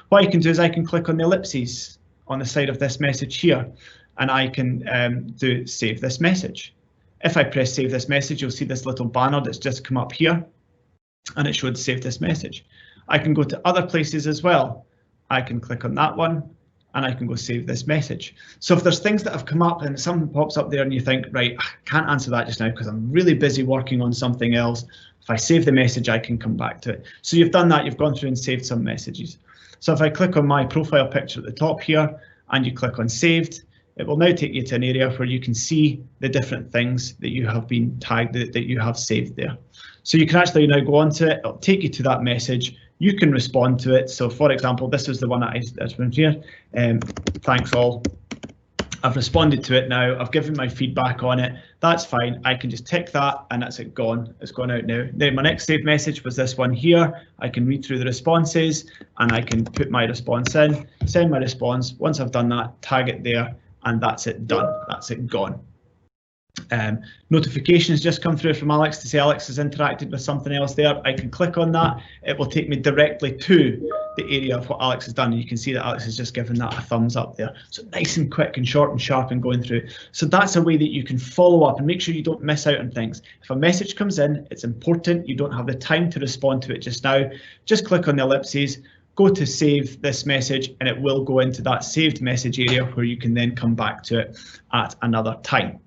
What I can do is I can click on the ellipses on the side of this message here, and I can do save this message. If I press save this message, you'll see this little banner that's just come up here, and it should save this message. I can go to other places as well. I can click on that one, and I can go save this message. So if there's things that have come up and something pops up there and you think, right, I can't answer that just now because I'm really busy working on something else, if I save the message, I can come back to it. So you've done that, you've gone through and saved some messages. So if I click on my profile picture at the top here and you click on saved, it will now take you to an area where you can see the different things that you have been tagged, that you have saved there. So you can actually now go on to it, it'll take you to that message, you can respond to it. So for example, this is the one that I put here, thanks all. I've responded to it now, I've given my feedback on it, that's fine, I can just tick that and that's it gone, it's gone out now. Then my next saved message was this one here, I can read through the responses and I can put my response in, send my response, once I've done that, tag it there, and that's it done, that's it gone. Notifications just come through from Alex to say Alex has interacted with something else there. I can click on that, it will take me directly to the area of what Alex has done. You can see that Alex has just given that a thumbs up there. So nice and quick and short and sharp and going through. So that's a way that you can follow up and make sure you don't miss out on things. If a message comes in, it's important, you don't have the time to respond to it just now, just click on the ellipses, go to save this message, and it will go into that saved message area where you can then come back to it at another time.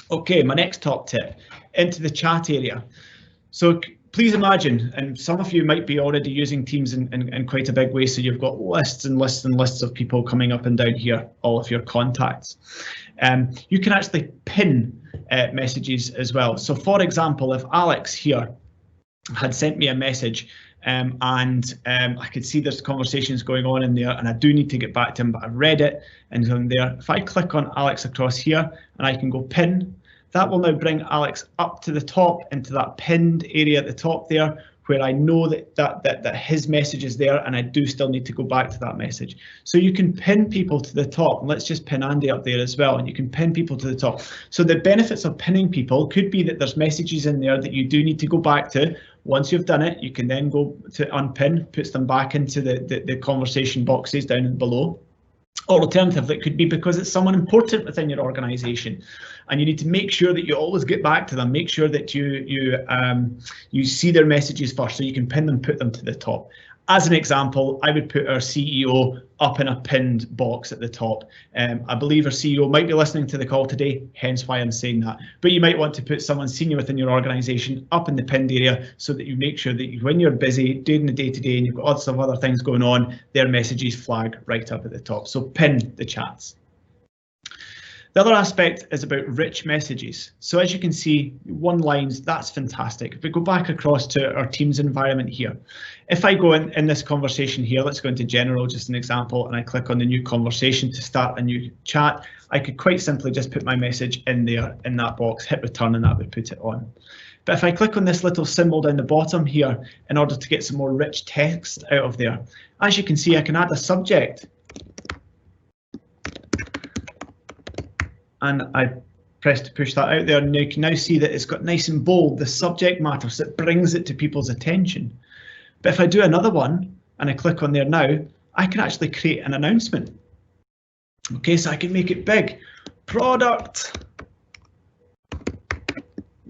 Okay, my next top tip, into the chat area. So please imagine, and some of you might be already using Teams in quite a big way, so you've got lists and lists and lists of people coming up and down here, all of your contacts. You can actually pin messages as well. So for example, if Alex here had sent me a message and I could see there's conversations going on in there and I do need to get back to him, but I've read it and on there. If I click on Alex across here and I can go pin, that will now bring Alex up to the top into that pinned area at the top there where I know that his message is there and I do still need to go back to that message. So you can pin people to the top. Let's just pin Andy up there as well, and you can pin people to the top. So the benefits of pinning people could be that there's messages in there that you do need to go back to. Once you've done it, you can then go to unpin, puts them back into the conversation boxes down below. Or alternatively, it could be because it's someone important within your organisation and you need to make sure that you always get back to them, make sure that you see their messages first so you can pin them, put them to the top. As an example, I would put our CEO up in a pinned box at the top. I believe our CEO might be listening to the call today, hence why I'm saying that. But you might want to put someone senior within your organisation up in the pinned area so that you make sure that when you're busy doing the day-to-day and you've got lots of other things going on, their messages flag right up at the top. So pin the chats. The other aspect is about rich messages. So as you can see, one lines, that's fantastic. If we go back across to our Teams environment here, if I go in this conversation here, let's go into general, just an example, and I click on the new conversation to start a new chat, I could quite simply just put my message in there, in that box, hit return, and that would put it on. But if I click on this little symbol down the bottom here, in order to get some more rich text out of there, as you can see, I can add a subject. And I press to push that out there, and you can now see that it's got nice and bold, the subject matter, so it brings it to people's attention. But if I do another one and I click on there now, I can actually create an announcement. Okay, so I can make it big. Product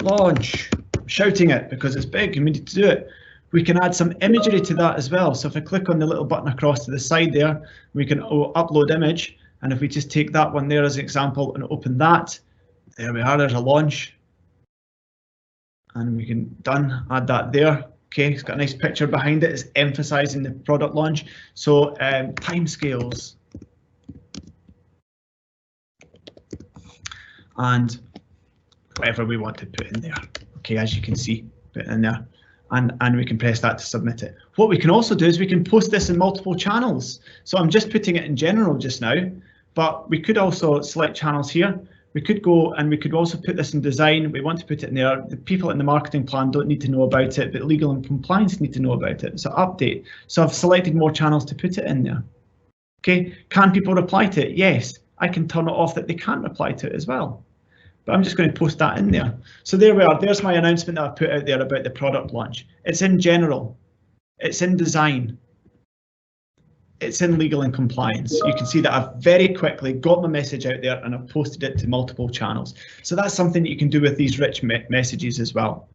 launch. I'm shouting it because it's big and we need to do it. We can add some imagery to that as well. So if I click on the little button across to the side there, we can upload image. And if we just take that one there as an example and open that, there we are, there's a launch. And we can add that there. Okay, it's got a nice picture behind it. It's emphasizing the product launch. So timescales. And whatever we want to put in there. Okay, as you can see, put it in there. And we can press that to submit it. What we can also do is we can post this in multiple channels. So I'm just putting it in general just now, but we could also select channels here. We could go and we could also put this in design. We want to put it in there. The people in the marketing plan don't need to know about it, but legal and compliance need to know about it. So update. So I've selected more channels to put it in there. Okay, can people reply to it? Yes, I can turn it off that they can't reply to it as well. But I'm just going to post that in there. So there we are. There's my announcement that I put out there about the product launch. It's in general. It's in design. It's in legal and compliance. You can see that I've very quickly got my message out there and I've posted it to multiple channels. So that's something that you can do with these rich messages as well.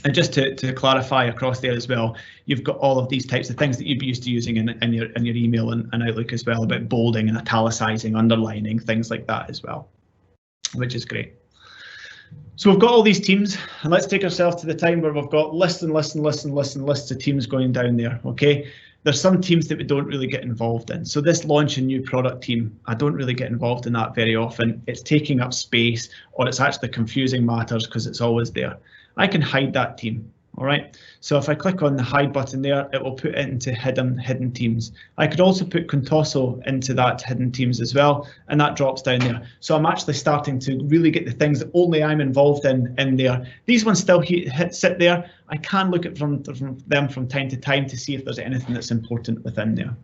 And just to clarify across there as well, you've got all of these types of things that you'd be used to using in your email and Outlook as well, about bolding and italicizing, underlining, things like that as well, which is great. So we've got all these teams, and let's take ourselves to the time where we've got lists and lists and lists and lists and lists of teams going down there. Okay, there's some teams that we don't really get involved in. So this launch a new product team, I don't really get involved in that very often. It's taking up space, or it's actually confusing matters because it's always there. I can hide that team. All right, so if I click on the hide button there, it will put it into hidden teams. I could also put Contoso into that hidden teams as well, and that drops down there. So I'm actually starting to really get the things that only I'm involved in there. These ones still sit there. I can look at them from time to time to see if there's anything that's important within there.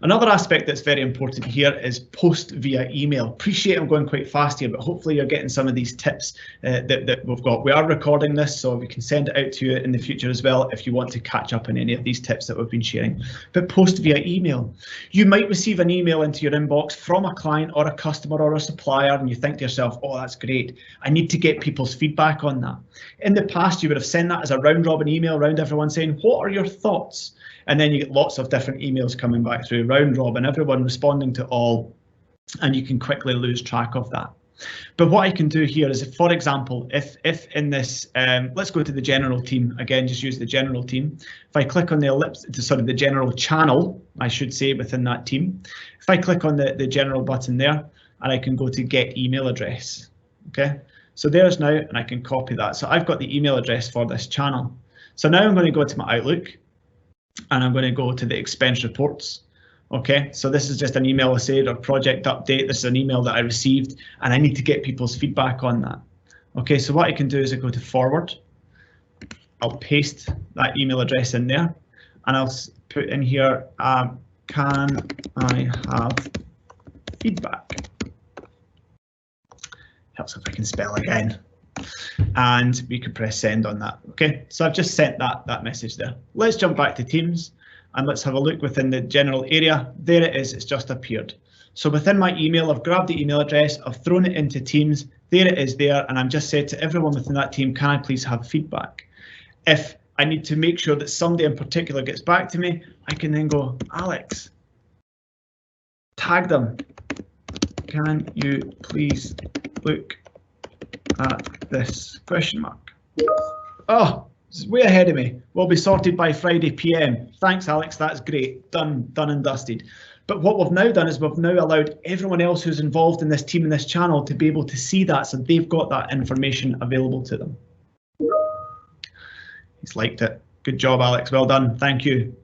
Another aspect that's very important here is post via email. Appreciate I'm going quite fast here, but hopefully you're getting some of these tips that we've got. We are recording this, so we can send it out to you in the future as well if you want to catch up on any of these tips that we've been sharing. But post via email. You might receive an email into your inbox from a client or a customer or a supplier, and you think to yourself, oh, that's great. I need to get people's feedback on that. In the past, you would have sent that as a round robin email around everyone saying, what are your thoughts? And then you get lots of different emails coming back through, round robin, everyone responding to all, and you can quickly lose track of that. But what I can do here is, for example, if in this, let's go to the general team again, just use the general team. If I click on the general channel, I should say, within that team. If I click on the general button there, and I can go to get email address. Okay, so there's now, and I can copy that. So I've got the email address for this channel. So now I'm going to go to my Outlook. And I'm going to go to the expense reports. OK, so this is just an email I said, or project update. This is an email that I received, and I need to get people's feedback on that. OK, so what I can do is I go to forward. I'll paste that email address in there, and I'll put in here, can I have feedback? Helps if I can spell again. And we can press send on that. OK, so I've just sent that message there. Let's jump back to Teams and let's have a look within the general area. There it is, it's just appeared. So within my email, I've grabbed the email address, I've thrown it into Teams. There it is there, and I'm just said to everyone within that team, can I please have feedback? If I need to make sure that somebody in particular gets back to me, I can then go, Alex, tag them. Can you please look at this question mark? Oh, it's way ahead of me. Will be sorted by Friday PM. Thanks, Alex. That's great. Done and dusted. But what we've now done is we've now allowed everyone else who's involved in this team and this channel to be able to see that, so they've got that information available to them. He's liked it. Good job, Alex. Well done. Thank you.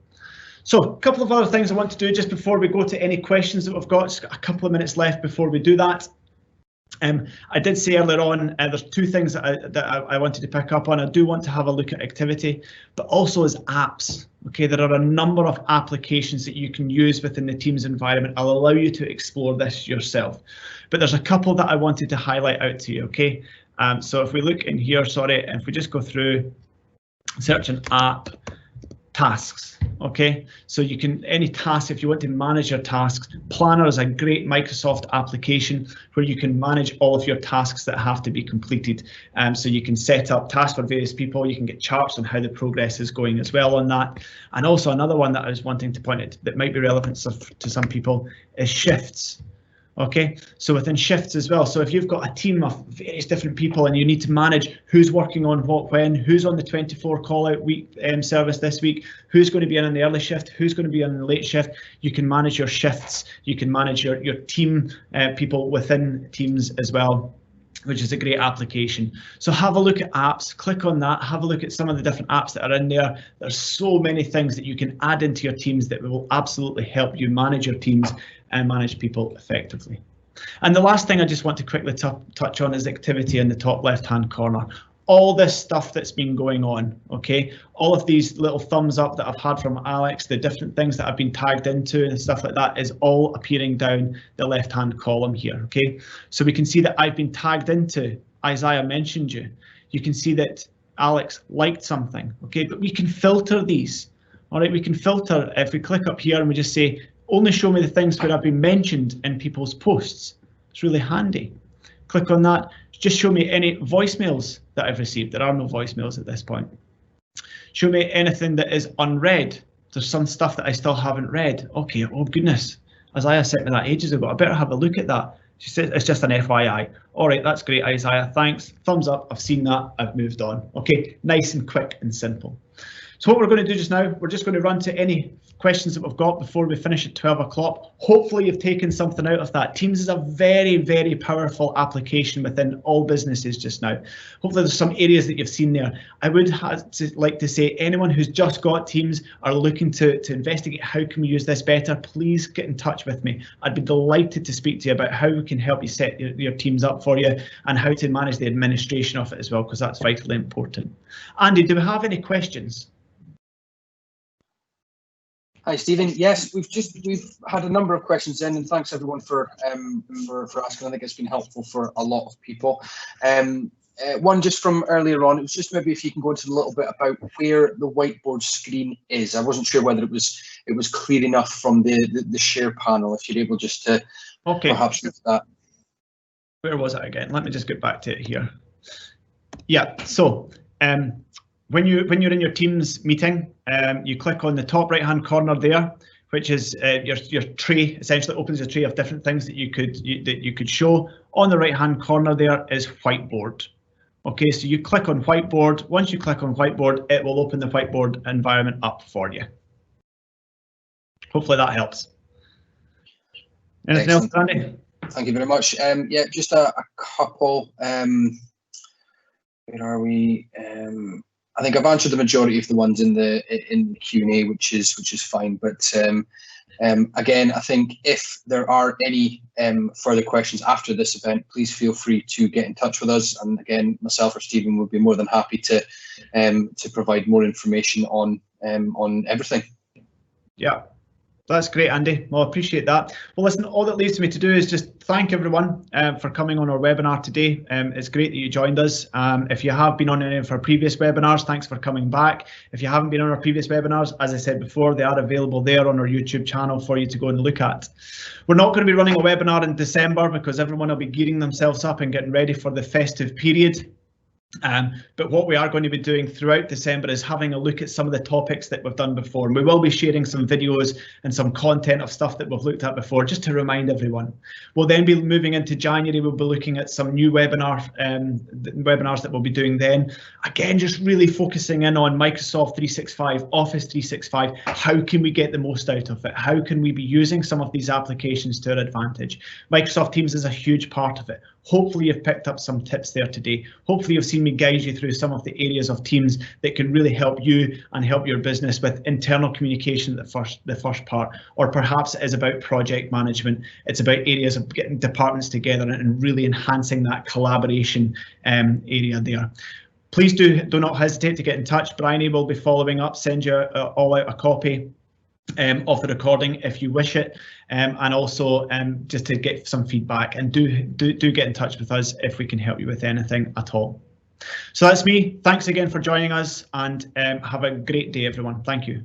So a couple of other things I want to do just before we go to any questions that we've got. Just got a couple of minutes left before we do that. I did say earlier on, there's two things that I wanted to pick up on. I do want to have a look at activity, but also as apps. Okay, there are a number of applications that you can use within the Teams environment. I'll allow you to explore this yourself, but there's a couple that I wanted to highlight out to you. Okay, so if we look in here, sorry, if we just go through, search an app, tasks. Okay, so you can, any task, if you want to manage your tasks, Planner is a great Microsoft application where you can manage all of your tasks that have to be completed. So you can set up tasks for various people, you can get charts on how the progress is going as well on that. And also another one that I was wanting to point out that might be relevant to some people is shifts. Okay, so within shifts as well. So if you've got a team of various different people and you need to manage who's working on what, when, who's on the 24 call out week service this week, who's going to be in the early shift, who's going to be in the late shift, you can manage your shifts, you can manage your team people within teams as well, which is a great application. So have a look at apps, click on that, have a look at some of the different apps that are in there. There's so many things that you can add into your teams that will absolutely help you manage your teams and manage people effectively. And the last thing I just want to quickly touch on is activity in the top left hand corner. All this stuff that's been going on, okay, all of these little thumbs up that I've had from Alex, the different things that I've been tagged into and stuff like that is all appearing down the left hand column here. Okay, so we can see that I've been tagged into, Isaiah mentioned you, you can see that Alex liked something. Okay, but we can filter these. All right, we can filter if we click up here and we just say only show me the things where I've been mentioned in people's posts. It's really handy. Click on that, just show me any voicemails that I've received. There are no voicemails at this point. Show me anything that is unread. There's some stuff that I still haven't read. Okay, oh goodness, Isaiah sent me that ages ago. I better have a look at that. She said it's just an FYI. All right, that's great, Isaiah, thanks. Thumbs up, I've seen that, I've moved on. Okay, nice and quick and simple. So what we're going to do just now, we're just going to run to any questions that we've got before we finish at 12 o'clock. Hopefully you've taken something out of that. Teams is a very, very powerful application within all businesses just now. Hopefully there's some areas that you've seen there. I would like to say anyone who's just got Teams are looking to investigate how can we use this better, please get in touch with me. I'd be delighted to speak to you about how we can help you set your Teams up for you and how to manage the administration of it as well, because that's vitally important. Andy, do we have any questions? Hi, Stephen. Yes, we've had a number of questions in, and thanks everyone for asking. I think it's been helpful for a lot of people. One just from earlier on, it was just maybe if you can go into a little bit about where the whiteboard screen is. I wasn't sure whether it was clear enough from the share panel. If you're able just to perhaps look at that. Where was it again? Let me just get back to it here. Yeah. So. When you're in your Teams meeting, you click on the top right hand corner there, which is your tray. Essentially opens a tray of different things that you could show. On the right hand corner there is Whiteboard. Okay, so you click on Whiteboard. Once you click on Whiteboard, it will open the Whiteboard environment up for you. Hopefully that helps. Anything else, Andy? Thank you very much. Yeah, just a couple. Where are we? I think I've answered the majority of the ones in the Q&A, which is fine. But again, I think if there are any further questions after this event, please feel free to get in touch with us. And again, myself or Stephen would be more than happy to provide more information on everything. Yeah. That's great, Andy. Well, I appreciate that. Well, listen, all that leaves me to do is just thank everyone for coming on our webinar today. It's great that you joined us. If you have been on any of our previous webinars, thanks for coming back. If you haven't been on our previous webinars, as I said before, they are available there on our YouTube channel for you to go and look at. We're not going to be running a webinar in December because everyone will be gearing themselves up and getting ready for the festive period. But what we are going to be doing throughout December is having a look at some of the topics that we've done before. And we will be sharing some videos and some content of stuff that we've looked at before, just to remind everyone. We'll then be moving into January. We'll be looking at some new webinars that we'll be doing then. Again, just really focusing in on Microsoft 365, Office 365. How can we get the most out of it? How can we be using some of these applications to our advantage? Microsoft Teams is a huge part of it. Hopefully you've picked up some tips there today. Hopefully you've seen me guide you through some of the areas of Teams that can really help you and help your business with internal communication, the first part, or perhaps it is about project management. It's about areas of getting departments together and really enhancing that collaboration area there. Please do not hesitate to get in touch. Bryony will be following up, send you all out a copy of the recording if you wish it, and also just to get some feedback, and do get in touch with us if we can help you with anything at all. So that's me. Thanks again for joining us, and have a great day, everyone. Thank you.